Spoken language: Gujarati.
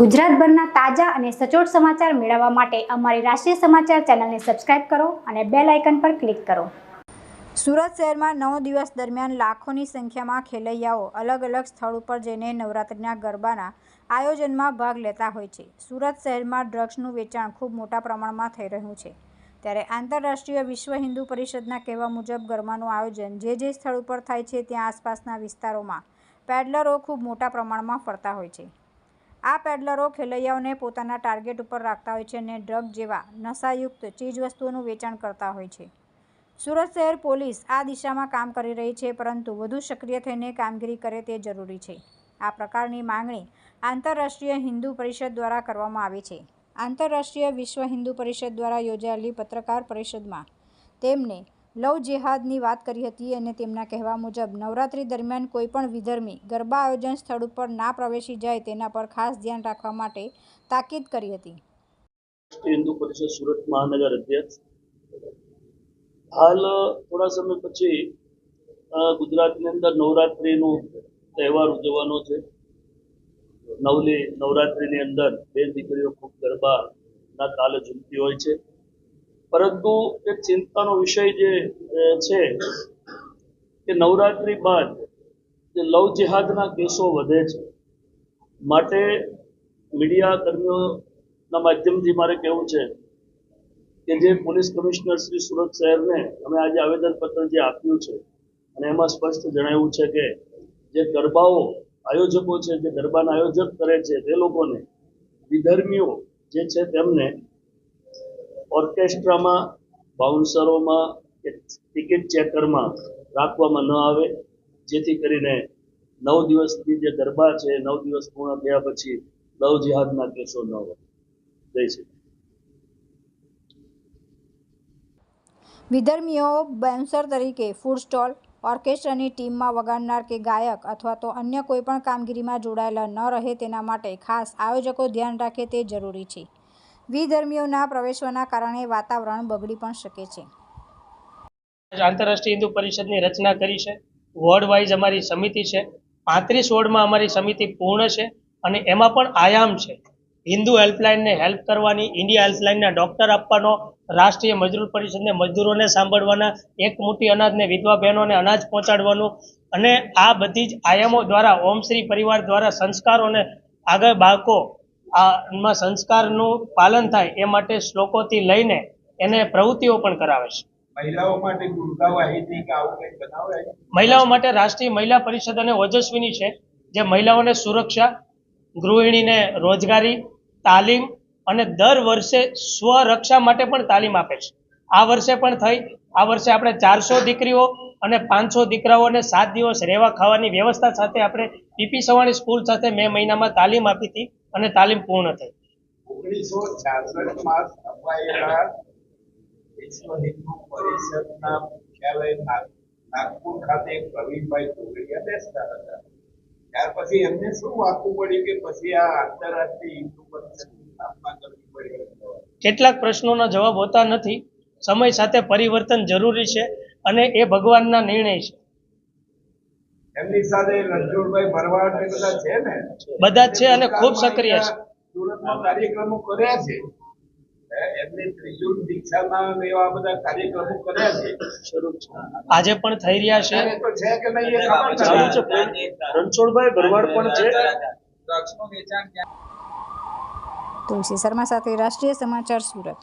ગુજરાતભરના તાજા અને સચોટ સમાચાર મેળવવા માટે અમારી રાષ્ટ્રીય સમાચાર ચેનલને સબસ્ક્રાઇબ કરો અને બેલ આઇકન પર ક્લિક કરો। સુરત શહેરમાં 9 દિવસ દરમિયાન લાખોની સંખ્યામાં ખેલૈયાઓ અલગ અલગ સ્થળ ઉપર જઈને નવરાત્રિના ગરબાના આયોજનમાં ભાગ લેતા હોય છે। સુરત શહેરમાં ડ્રગ્સનું વેચાણ ખૂબ મોટા પ્રમાણમાં થઈ રહ્યું છે, ત્યારે આંતરરાષ્ટ્રીય વિશ્વ હિન્દુ પરિષદના કહેવા મુજબ ગરબાનું આયોજન જે સ્થળ ઉપર થાય છે ત્યાં આસપાસના વિસ્તારોમાં પેડલરો ખૂબ મોટા પ્રમાણમાં ફરતા હોય છે। આ પેડલરો ખેલૈયાઓને પોતાના ટાર્ગેટ ઉપર રાખતા હોય છે અને ડ્રગ જેવા નશાયુક્ત ચીજવસ્તુઓનું વેચાણ કરતા હોય છે। સુરત શહેર પોલીસ આ દિશામાં કામ કરી રહી છે, પરંતુ વધુ સક્રિય થઈને કામગીરી કરે તે જરૂરી છે। આ પ્રકારની માંગણી આંતરરાષ્ટ્રીય હિન્દુ પરિષદ દ્વારા કરવામાં આવી છે। આંતરરાષ્ટ્રીય વિશ્વ હિન્દુ પરિષદ દ્વારા યોજાયેલી પત્રકાર પરિષદમાં તેમણે લવ જેહાદની વાત કરી હતી અને તેમના કહેવા મુજબ નવરાત્રી દરમિયાન કોઈપણ વિધર્મી ગરબા આયોજન સ્થળ ઉપર ના પ્રવેશી જાય તેના પર ખાસ ધ્યાન રાખવા માટે તાકીદ કરી હતી। હિન્દુ પરિષદ સુરત મહાનગર અધ્યક્ષ હાલ થોડા સમય પછી ગુજરાતની અંદર નવરાત્રીનો તહેવાર ઉજવવાનો છે। નવરાત્રીની અંદર બેન દીકરીઓ ખૂબ ગરબાના તાલે ઝૂમતી હોય છે, પરંતુ એક ચિંતાનો વિષય જે છે કે નવરાત્રી બાદ જે લવ જેહાદના કેસો વધે છે, માટે મીડિયા કર્મીઓના માધ્યમથી મારે કહેવું છે કે જે પોલીસ કમિશનર શ્રી સુરત શહેરને અમે આજે આવેદનપત્ર જે આપ્યું છે અને એમાં સ્પષ્ટ જણાવ્યું છે કે જે ગરબાઓ આયોજકો છે, જે ગરબાના આયોજક કરે છે, તે લોકોને વિધર્મીઓ જે છે તેમને ઓર્કેસ્ટ્રામાં, બાઉન્સરોમાં કે ટિકિટ ચેકરમાં રાખવામાં ન આવે, જેથી કરીને 9 દિવસની જે ગરબા છે 9 દિવસ પૂર્ણ થયા પછી લવ જેહાદના કેસો ન હોય। જય શ્રી વિધર્મીઓ બાઉન્સર તરીકે ફૂડ સ્ટોલ, ઓર્કેસ્ટ્રાની ટીમમાં વગાડનાર કે ગાયક અથવા તો અન્ય કોઈપણ કામગીરીમાં જોડાયેલા ન રહે તેના માટે ખાસ આયોજકો ધ્યાન રાખે તે જરૂરી છે। વિધર્મીઓના પ્રવેશવાના કારણે વાતાવરણ બગડી પણ શકે છે। આંતરરાષ્ટ્રીય હિન્દુ પરિષદની રચના કરી છે। વોર્ડ વાઇઝ અમારી સમિતિ છે। 35 વોર્ડમાં અમારી સમિતિ પૂર્ણ છે અને એમાં પણ આયામ છે હિન્દુ હેલ્પલાઇનને હેલ્પ કરવાની, ઇન્ડિયા હેલ્પલાઇનના ડૉક્ટર આપવાનો, રાષ્ટ્રીય મજદૂર પરિષદને મજદૂરોને સાંભળવાના, એક મુઠ્ઠી અનાજને વિધવા બહેનોને અનાજ પહોંચાડવાનું અને આ બધી જ આયામો દ્વારા ઓમશ્રી પરિવાર દ્વારા સંસ્કારોને આગળ બાળકો આમાં સંસ્કારનું પાલન થાય એ માટે શ્લોકોથી લઈને એને પ્રવૃત્તિઓ પણ કરાવે છે। મહિલાઓ માટે ગુરગાંવ આઈટી કે આવું કંઈક બનાવે? મહિલાઓ માટે રાષ્ટ્રીય મહિલા પરિષદ અને ઓજસ્વીની છે, જે મહિલાઓને સુરક્ષા, ગૃહિણીને રોજગારી, તાલીમ અને દર વર્ષે સ્વરક્ષા માટે પણ તાલીમ આપે છે। આ વર્ષે પણ થઈ, આ વર્ષે આપણે 400 દીકરીઓ અને 500 દીકરાઓને 7 દિવસ રહેવા ખાવાની વ્યવસ્થા સાથે આપણે પીપી સવાણી સ્કૂલ સાથે મે મહિનામાં તાલીમ આપી હતી અને તાલીમ પૂર્ણ થઈ। 1966માં સ્થપાયેલા વિશ્વ હિન્દુ પરિષદના મુખ્યાલય નાગપુર ખાતે પ્રવીણભાઈ તોગડિયા બેસતા હતા, ત્યાર પછી એમને શું વાંચવું પડ્યું કે પછી આ આંતરરાષ્ટ્રીય હિન્દુ પરિષદની સ્થાપના કરવી પડી? કેટલાક પ્રશ્નોના જવાબ હોતા નથી, સમય સાથે પરિવર્તન જરૂરી છે અને એ ભગવાનના નિર્ણય છે। એમની સાથે રણછોડભાઈ ભરવાડ ને બધા છે ને? બધા જ છે અને ખૂબ સક્રિય છે। સુરતમાં કાર્યક્રમો કર્યા છે, એમને ત્રિશુલ દીક્ષામાં એવા બધા કાર્યક્રમો કર્યા છે, આજે પણ થઈ રહ્યા છે। તો છે કે નહીં એ ખબર ચાલુ છે। રણછોડભાઈ ભરવાડ પણ છે। તુલસી શર્મા સાથે રાષ્ટ્રીય સમાચાર સુરત।